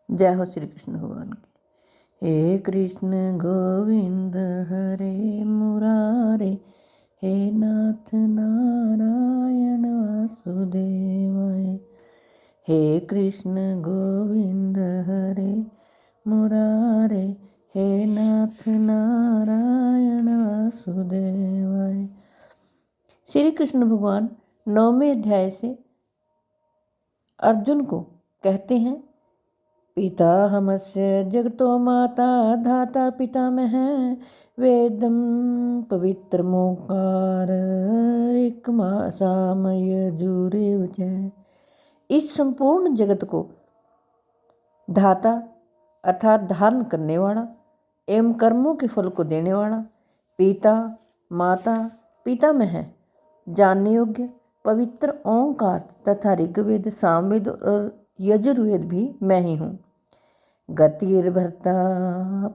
जय हो श्री कृष्ण भगवान की। हे कृष्ण गोविंद हरे मुरारे, हे नाथ नारायण वासुदेवाय। हे कृष्ण गोविंद हरे मुरारे, हे नाथ नारायण वासुदेवाय। श्री कृष्ण भगवान 9वें अध्याय से अर्जुन को कहते हैं, पिता हमस्य जगतो माता धाता पितामह, वेदम पवित्र मोकार सामय जुरेव जय। इस संपूर्ण जगत को धाता अर्थात धारण करने वाला एवं कर्मों के फल को देने वाला, पिता माता पितामह जानने योग्य पवित्र ओंकार तथा ऋग्वेद सामवेद और यजुर्वेद भी मैं ही हूँ। गतिर्भर्ता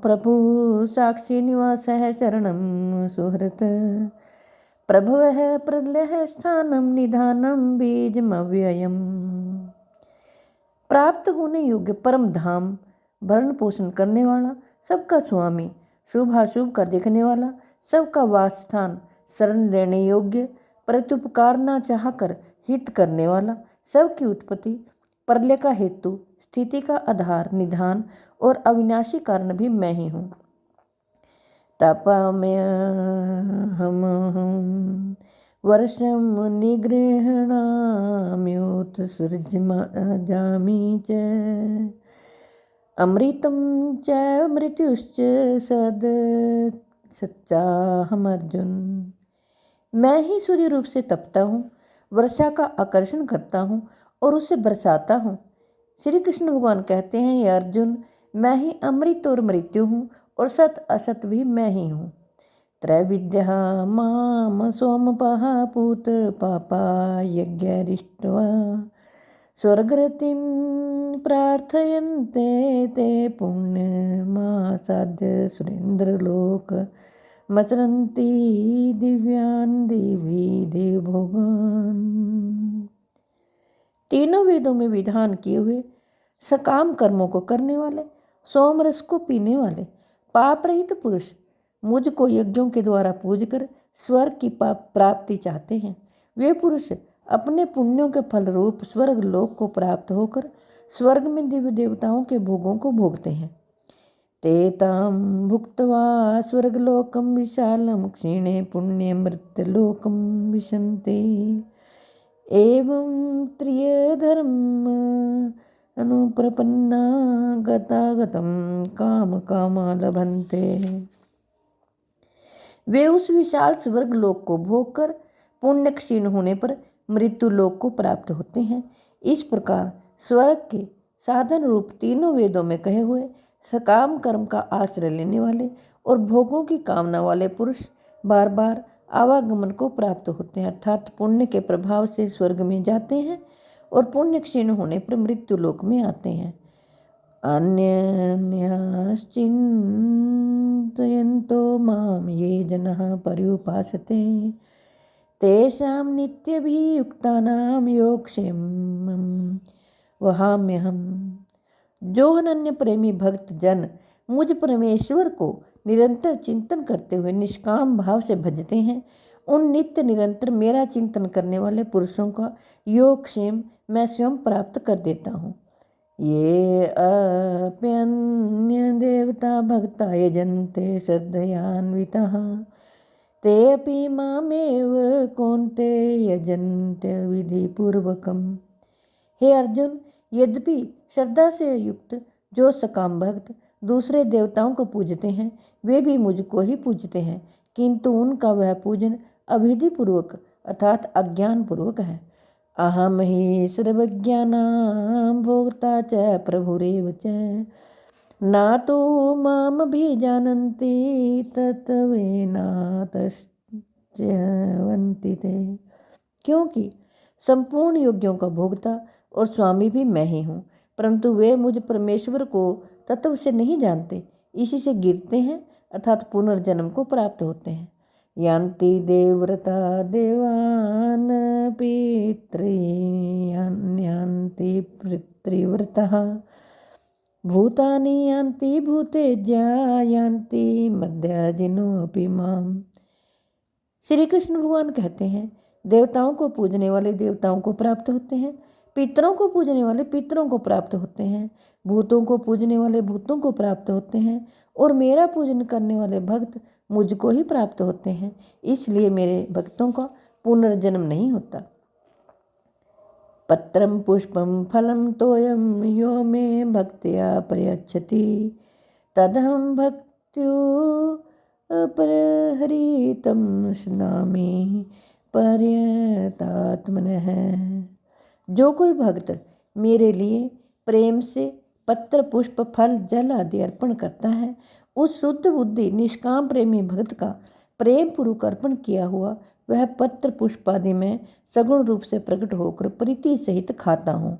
प्रभु साक्षी निवास है शरणम सुहृत, प्रभव प्रलय स्थानम निधानम बीजमव्ययम। प्राप्त होने योग्य परम धाम, भरण पोषण करने वाला, सबका स्वामी, शुभाशुभ का देखने वाला, सबका वास स्थान, शरण लेने योग्य, प्रत्युपकार न चाहकर हित करने वाला, सबकी उत्पत्ति, प्रलय का हेतु, स्थिति का आधार, निधान और अविनाशी कारण भी मैं ही हूँ। तपामय हम वर्षम निगृहणाम्योत सूर्यजामी च, अमृतम च मृत्युश्च सद सच्चा हम अर्जुन। मैं ही सूर्य रूप से तपता हूँ, वर्षा का आकर्षण करता हूँ और उसे बरसाता हूँ। श्री कृष्ण भगवान कहते हैं, ये अर्जुन, मैं ही अमृत और मृत्यु हूँ और सत असत भी मैं ही हूँ। त्रैविद्या माम सोमपः पूत पापा यज्ञरिष्ट्वा, स्वर्गरतिं प्रार्थयन्ते ते पुण्यमासाद्य सुरेन्द्रलोक मचरन्ति दिव्यान् दिवी देवभोगान्। तीनों वेदों में विधान किए हुए सकाम कर्मों को करने वाले, सोमरस को पीने वाले, पाप रहित पुरुष मुझको यज्ञों के द्वारा पूज कर स्वर्ग की प्राप्ति चाहते हैं। वे पुरुष अपने पुण्यों के फल रूप स्वर्ग लोक को प्राप्त होकर स्वर्ग में दिव्य देवताओं के भोगों को भोगते हैं। तेताम भुक्त्वा स्वर्गलोकम विशालम क्षीणे पुण्य मृत्युलोकम विशन्ति, एवं त्रियधर्म अनुप्रपन्ना गतागतम काम कामा लभन्ते। वे उस विशाल स्वर्ग लोक को भोग कर पुण्य क्षीण होने पर मृत्यु लोक को प्राप्त होते हैं। इस प्रकार स्वर्ग के साधन रूप तीनों वेदों में कहे हुए सकाम कर्म का आश्रय लेने वाले और भोगों की कामना वाले पुरुष बार बार आवागमन को प्राप्त होते हैं, अर्थात पुण्य के प्रभाव से स्वर्ग में जाते हैं और पुण्य क्षीण होने पर मृत्यु लोक में आते हैं। अन्यन्याश्चिन्तयन्तो माम ये जनाः पर्युपासते, तेषां नित्यभियुक्तानां योगक्षेमं वहाम्यहम्। जो अनन्य प्रेमी भक्त जन मुझ परमेश्वर को निरंतर चिंतन करते हुए निष्काम भाव से भजते हैं, उन नित्य निरंतर मेरा चिंतन करने वाले पुरुषों का योगक्षेम मैं स्वयं प्राप्त कर देता हूँ। ये अप्यन्य देवता भक्ता यजन्ते श्रद्धयान्विताः, ते अपि मामेव कौन्ते यजन्ते विधिपूर्वकम्। हे अर्जुन, यद्यपि श्रद्धा से युक्त जो सकाम भक्त दूसरे देवताओं को पूजते हैं, वे भी मुझको ही पूजते हैं, किंतु उनका वह पूजन अविधि पूर्वक अर्थात अज्ञान पूर्वक है। अहम ही सर्वज्ञानां भोक्ता च प्रभुरेव च, ना तो माम भी जानन्ति तत्त्वेनातश्चवन्ति ते। क्योंकि संपूर्ण योग्यों का भोक्ता और स्वामी भी मैं ही हूँ, परंतु वे मुझ परमेश्वर को तत्व से नहीं जानते, इसी से गिरते हैं अर्थात पुनर्जन्म को प्राप्त होते हैं। यान्ति देवव्रता देवान् पितॄन् यान्ति पितृव्रतः, भूतानि यान्ति भूतेज्या यान्ति मद्याजिनो अपि माम। श्री कृष्ण भगवान कहते हैं, देवताओं को पूजने वाले देवताओं को प्राप्त होते हैं, पितरों को पूजने वाले पितरों को प्राप्त होते हैं, भूतों को पूजने वाले भूतों को प्राप्त होते हैं, और मेरा पूजन करने वाले भक्त मुझको ही प्राप्त होते हैं। इसलिए मेरे भक्तों का पुनर्जन्म नहीं होता। पत्रम पुष्पम फलम तोयम यो मे भक्त्या प्रयच्छति तदहं भक्त्यो अपरहरितम स्नामि पर्यतात्मनः। जो कोई भक्त मेरे लिए प्रेम से पत्र पुष्प फल जल आदि अर्पण करता है, उस शुद्ध बुद्धि निष्काम प्रेमी भक्त का प्रेम पूर्वक अर्पण किया हुआ वह पत्र पुष्प आदि में सगुण रूप से प्रकट होकर प्रीति सहित खाता हूँ।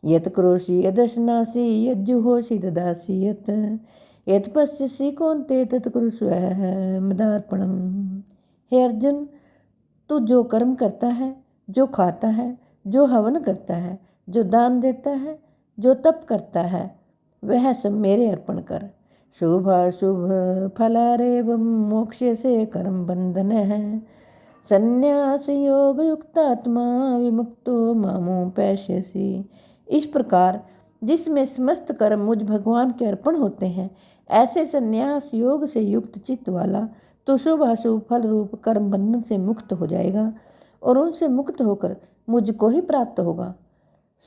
यत करोषि यदशनासि यज्जुहोषि ददासि यत पश्यसि कौन्ते तत् कुरुष्व मदार्पणम। हे अर्जुन, तू जो कर्म करता है, जो खाता है, जो हवन करता है, जो दान देता है, जो तप करता है, वह सब मेरे अर्पण कर। शुभाशुभ फलारेवं मोक्ष्यसे कर्म बंधन है। संन्यास योग युक्तात्मा विमुक्तो मामुपैष्यसि। इस प्रकार जिसमें समस्त कर्म मुझ भगवान के अर्पण होते हैं, ऐसे संन्यास योग से युक्त चित्त वाला तो शुभ अशुभ फल रूप कर्म बंधन से मुक्त हो जाएगा और उनसे मुक्त होकर मुझको ही प्राप्त होगा।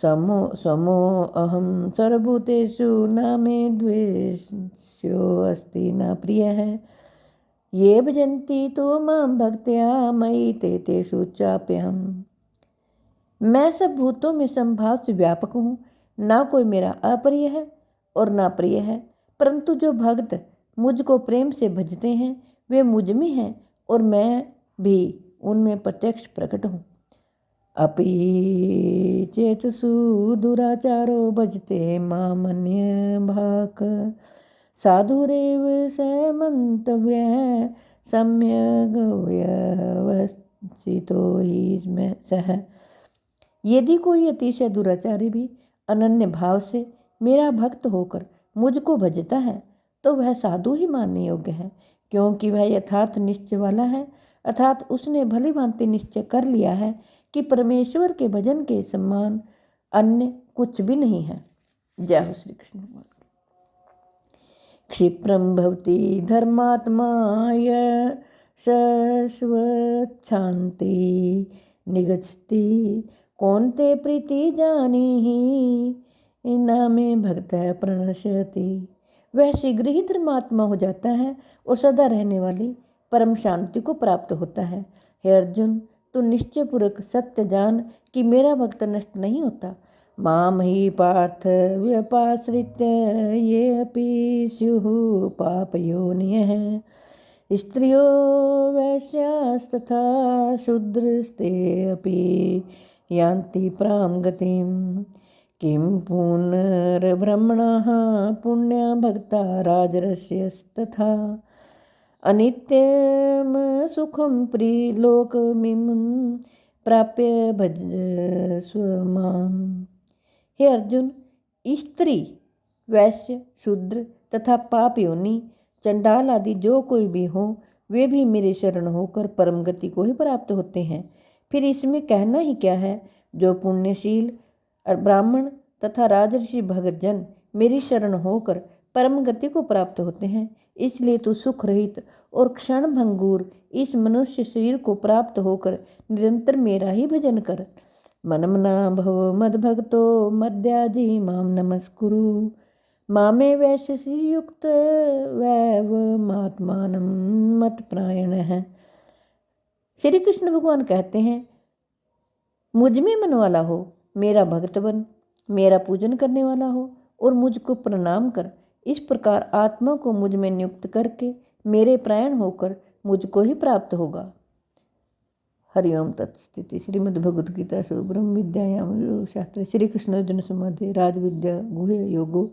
समो समो अहम सर्वभूतेषु न मे द्वेष्यो अस्ति न प्रिय है। ये भजन्ति तो मां भक्त्या मयि ते तेषु चाप्यहम्। मैं सब भूतों में संभाव से व्यापक हूँ, ना कोई मेरा अप्रिय है और ना प्रिय है, परंतु जो भक्त मुझको प्रेम से भजते हैं वे मुझ में हैं और मैं भी उनमें प्रत्यक्ष प्रकट हूँ। अपि चेतसु दुराचारो भजते मामन्य भाक साधुरेव समन्तव्यः सम्यग् व्यवस्थितो हि सः। यदि कोई अतिशय दुराचारी भी अनन्य भाव से मेरा भक्त होकर मुझको भजता है तो वह साधु ही मानने योग्य है, क्योंकि वह यथार्थ निश्चय वाला है, अर्थात उसने भली भांति निश्चय कर लिया है कि परमेश्वर के भजन के समान अन्य कुछ भी नहीं है। जय हो श्री कृष्ण भगवान। क्षिप्रम भवति धर्मात्मा शाश्वच्छान्ति निगच्छति कौन्ते प्रीति जानीहि न मे भक्तः प्रणश्यति। वह शीघ्र ही धर्मात्मा हो जाता है और सदा रहने वाली परम शांति को प्राप्त होता है। हे अर्जुन, तू निश्चय पूर्वक सत्य जान कि मेरा भक्त नष्ट नहीं होता। माम ही पार्थ व्यपाश्रित्य ये अपि स्युः पापयोनियः स्त्रियो वैश्यास्तथा शूद्रस्ते अपि यान्ति प्रां गतिं। किं पुनर्ब्रह्मणः पुण्या भक्ता राजर्षयस्तथा अनित्यं सुखं प्रिलोकमिमं प्राप्य भजस्व माम्। हे अर्जुन, स्त्री वैश्य शूद्र तथा पाप योनि चंडाल आदि जो कोई भी हो, वे भी मेरे शरण होकर परम गति को ही प्राप्त होते हैं। फिर इसमें कहना ही क्या है। जो पुण्यशील ब्राह्मण तथा राजर्षि भगत जन मेरी शरण होकर परम गति को प्राप्त होते हैं, इसलिए तू सुख रहित और क्षण भंगुर इस मनुष्य शरीर को प्राप्त होकर निरंतर मेरा ही भजन कर। मनमना भव मद्भक्तो मद्याजी माम नमस्कुरु मामे वैश्यसि युक्त वैवमात्मानं मत्परायणः। श्री कृष्ण भगवान कहते हैं, मुझ में मन वाला हो, मेरा भक्त बन, मेरा पूजन करने वाला हो और मुझको प्रणाम कर। इस प्रकार आत्मा को मुझ में नियुक्त करके मेरे प्रायण होकर मुझको ही प्राप्त होगा। हरिओम तत्स्थिति। श्रीमद्भगवद्गीता ब्रह्म विद्यायाम योग शास्त्र श्री कृष्ण अर्जुन संवादे राजविद्या गुह्य योगो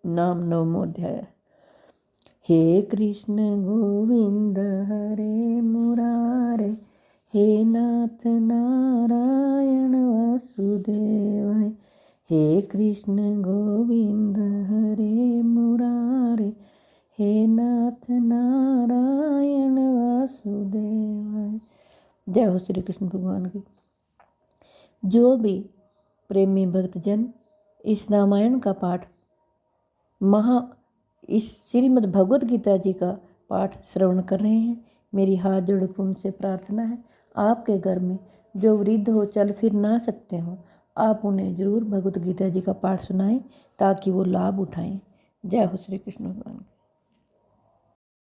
नाम नवमोऽध्याय। हे कृष्ण गोविंद हरे मुरारे हे नाथ नारायण वासुदेव हे कृष्ण गोविंद हरे मुरारे, हे नाथ नारायण वासुदेवाय। जय हो श्री कृष्ण भगवान की। जो भी प्रेमी भक्तजन इस रामायण का पाठ इस श्रीमद् भगवद गीता जी का पाठ श्रवण कर रहे हैं, मेरी हाथ जोड़ के उनसे प्रार्थना है, आपके घर में जो वृद्ध हो, चल फिर ना सकते हो, आप उन्हें ज़रूर भगवद गीता जी का पाठ सुनाएं ताकि वो लाभ उठाएं। जय हो श्री कृष्ण भगवान।